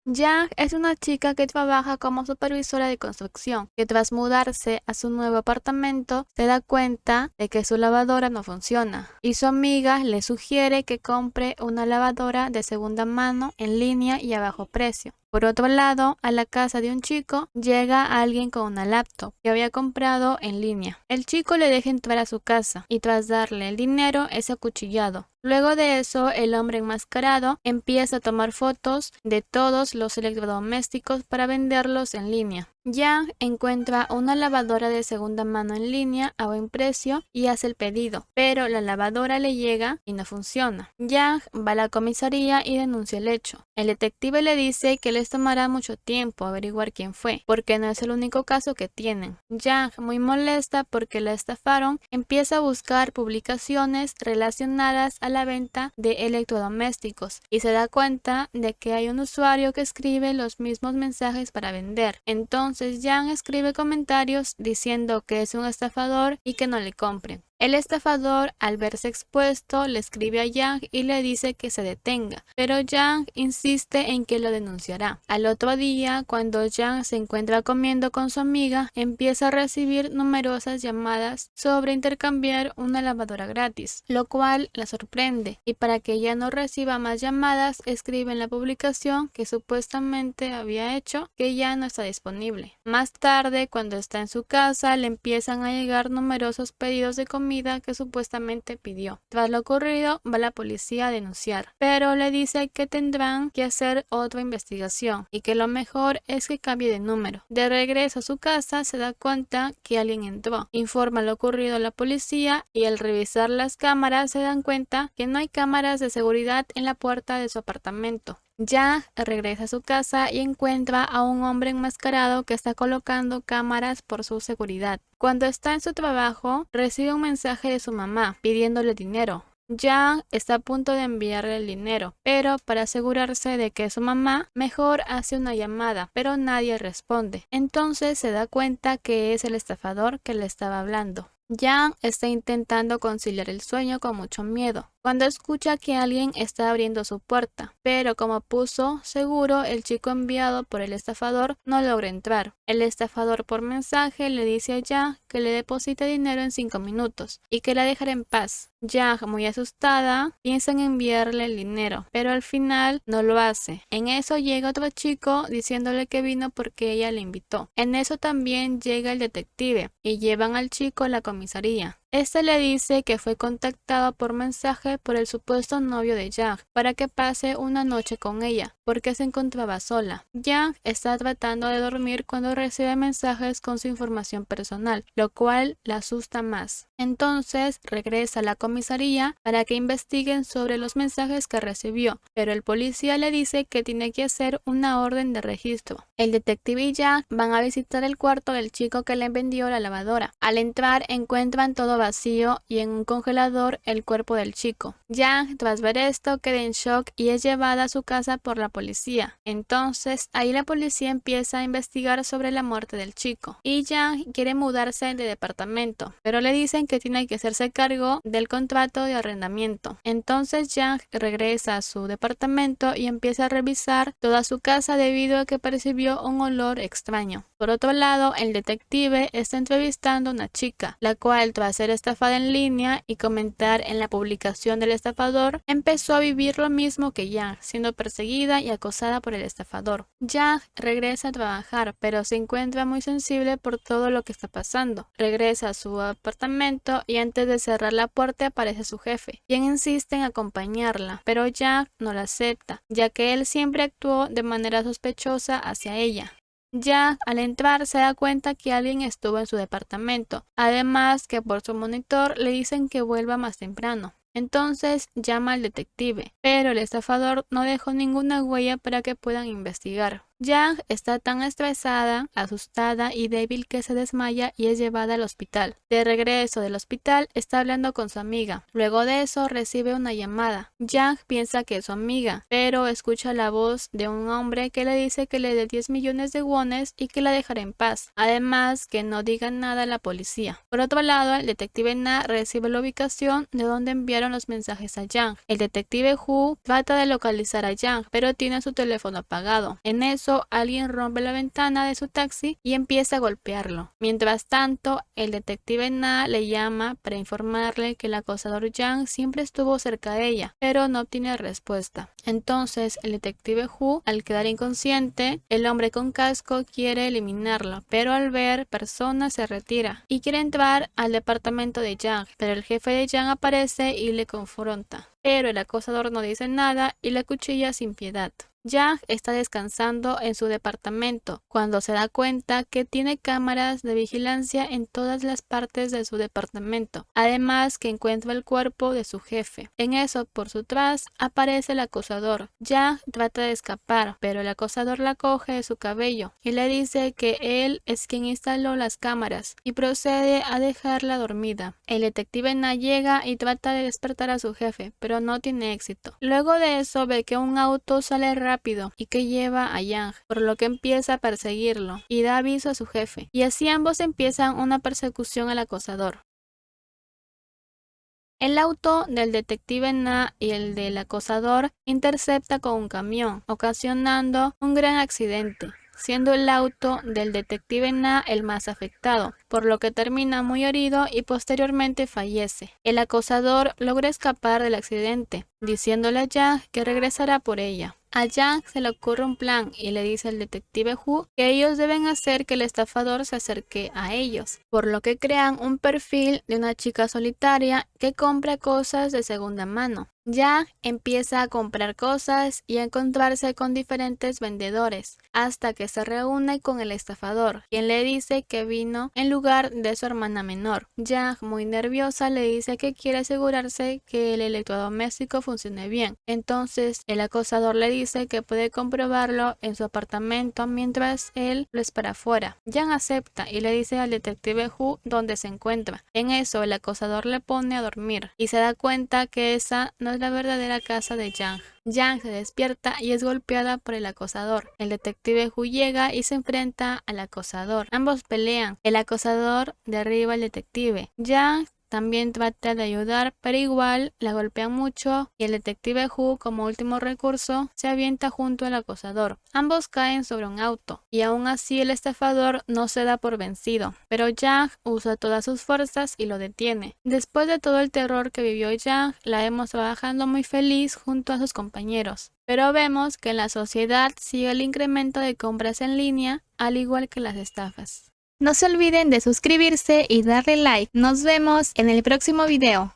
Yang es una chica que trabaja como supervisora de construcción, que tras mudarse a su nuevo apartamento se da cuenta de que su lavadora no funciona y su amiga le sugiere que compre una lavadora de segunda mano en línea y a bajo precio. Por otro lado, a la casa de un chico llega alguien con una laptop que había comprado en línea. El chico le deja entrar a su casa y tras darle el dinero es acuchillado. Luego de eso, el hombre enmascarado empieza a tomar fotos de todos los electrodomésticos para venderlos en línea. Yang encuentra una lavadora de segunda mano en línea a buen precio y hace el pedido, pero la lavadora le llega y no funciona. Yang va a la comisaría y denuncia el hecho. El detective le dice que les tomará mucho tiempo averiguar quién fue, porque no es el único caso que tienen. Yang, muy molesta porque la estafaron, empieza a buscar publicaciones relacionadas a la venta de electrodomésticos y se da cuenta de que hay un usuario que escribe los mismos mensajes para vender. Entonces Yang escribe comentarios diciendo que es un estafador y que no le compren. El estafador, al verse expuesto, le escribe a Yang y le dice que se detenga, pero Yang insiste en que lo denunciará. Al otro día, cuando Yang se encuentra comiendo con su amiga, empieza a recibir numerosas llamadas sobre intercambiar una lavadora gratis, lo cual la sorprende, y para que ella no reciba más llamadas, escribe en la publicación que supuestamente había hecho que ya no está disponible. Más tarde, cuando está en su casa, le empiezan a llegar numerosos pedidos de comida que supuestamente pidió. Tras lo ocurrido, va la policía a denunciar, pero le dice que tendrán que hacer otra investigación y que lo mejor es que cambie de número. De regreso a su casa, se da cuenta que alguien entró, informa lo ocurrido a la policía y al revisar las cámaras se dan cuenta que no hay cámaras de seguridad en la puerta de su apartamento. Yang regresa a su casa y encuentra a un hombre enmascarado que está colocando cámaras por su seguridad. Cuando está en su trabajo, recibe un mensaje de su mamá pidiéndole dinero. Yang está a punto de enviarle el dinero, pero para asegurarse de que es su mamá, mejor hace una llamada, pero nadie responde. Entonces se da cuenta que es el estafador que le estaba hablando. Yang está intentando conciliar el sueño con mucho miedo, cuando escucha que alguien está abriendo su puerta, pero como puso seguro, el chico enviado por el estafador no logra entrar. El estafador por mensaje le dice a Yang que le deposite dinero en 5 minutos y que la dejará en paz. Yang, muy asustada, piensa en enviarle el dinero, pero al final no lo hace. En eso llega otro chico diciéndole que vino porque ella le invitó. En eso también llega el detective y llevan al chico a la comisaría. Este le dice que fue contactado por mensaje por el supuesto novio de Yang para que pase una noche con ella, porque se encontraba sola. Yang está tratando de dormir cuando recibe mensajes con su información personal, lo cual la asusta más. Entonces regresa a la comisaría para que investiguen sobre los mensajes que recibió, pero el policía le dice que tiene que hacer una orden de registro. El detective y Yang van a visitar el cuarto del chico que le vendió la lavadora. Al entrar encuentran todo vacío y en un congelador el cuerpo del chico. Yang, tras ver esto, queda en shock y es llevada a su casa por la policía. Entonces ahí la policía empieza a investigar sobre la muerte del chico y Yang quiere mudarse de departamento, pero le dicen que tiene que hacerse cargo del contrato de arrendamiento. Entonces Yang regresa a su departamento y empieza a revisar toda su casa debido a que percibió un olor extraño. Por otro lado, el detective está entrevistando a una chica, la cual tras ser estafada en línea y comentar en la publicación del estafador, empezó a vivir lo mismo que Yang, siendo perseguida y acosada por el estafador. Yang regresa a trabajar, pero se encuentra muy sensible por todo lo que está pasando. Regresa a su apartamento y antes de cerrar la puerta aparece su jefe, quien insiste en acompañarla, pero Yang no la acepta, ya que él siempre actuó de manera sospechosa hacia ella. Yang al entrar se da cuenta que alguien estuvo en su departamento, además que por su monitor le dicen que vuelva más temprano. Entonces llama al detective, pero el estafador no dejó ninguna huella para que puedan investigar. Yang está tan estresada, asustada y débil que se desmaya y es llevada al hospital. De regreso del hospital está hablando con su amiga. Luego de eso recibe una llamada. Yang piensa que es su amiga, pero escucha la voz de un hombre que le dice que le dé 10 millones de wones y que la dejará en paz. Además, que no diga nada a la policía. Por otro lado, el detective Na recibe la ubicación de donde enviaron los mensajes a Yang. El detective Hu trata de localizar a Yang, pero tiene su teléfono apagado. En eso, alguien rompe la ventana de su taxi y empieza a golpearlo. Mientras tanto, el detective Na le llama para informarle que el acosador Yang siempre estuvo cerca de ella, pero no obtiene respuesta. Entonces, el detective Hu, al quedar inconsciente, el hombre con casco quiere eliminarlo, pero al ver personas se retira y quiere entrar al departamento de Yang, pero el jefe de Yang aparece y le confronta. Pero el acosador no dice nada y le acuchilla sin piedad. Yang está descansando en su departamento cuando se da cuenta que tiene cámaras de vigilancia en todas las partes de su departamento, además que encuentra el cuerpo de su jefe. En eso, por su tras, aparece el acosador. Yang trata de escapar, pero el acosador la coge de su cabello y le dice que él es quien instaló las cámaras y procede a dejarla dormida. El detective Na llega y trata de despertar a su jefe, pero no tiene éxito. Luego de eso ve que un auto sale rápido y que lleva a Yang, por lo que empieza a perseguirlo y da aviso a su jefe, y así ambos empiezan una persecución al acosador. El auto del detective Na y el del acosador intercepta con un camión, ocasionando un gran accidente, siendo el auto del detective Na el más afectado, por lo que termina muy herido y posteriormente fallece. El acosador logra escapar del accidente, diciéndole a Yang que regresará por ella. A Yang se le ocurre un plan y le dice al detective Hu que ellos deben hacer que el estafador se acerque a ellos, por lo que crean un perfil de una chica solitaria que compra cosas de segunda mano. Yang empieza a comprar cosas y a encontrarse con diferentes vendedores, hasta que se reúne con el estafador, quien le dice que vino en lugar de su hermana menor. Yang, muy nerviosa, le dice que quiere asegurarse que el electrodoméstico funcione bien. Entonces el acosador le dice que puede comprobarlo en su apartamento mientras él lo espera afuera. Yang acepta y le dice al detective Hu dónde se encuentra. En eso el acosador le pone a dormir y se da cuenta que esa no es la verdadera casa de Yang. Yang se despierta y es golpeada por el acosador. El detective Hu llega y se enfrenta al acosador. Ambos pelean. El acosador derriba al detective. Yang también trata de ayudar, pero igual la golpean mucho y el detective Hu, como último recurso, se avienta junto al acosador. Ambos caen sobre un auto y aún así el estafador no se da por vencido, pero Yang usa todas sus fuerzas y lo detiene. Después de todo el terror que vivió Yang, la vemos trabajando muy feliz junto a sus compañeros. Pero vemos que en la sociedad sigue el incremento de compras en línea, al igual que las estafas. No se olviden de suscribirse y darle like. Nos vemos en el próximo video.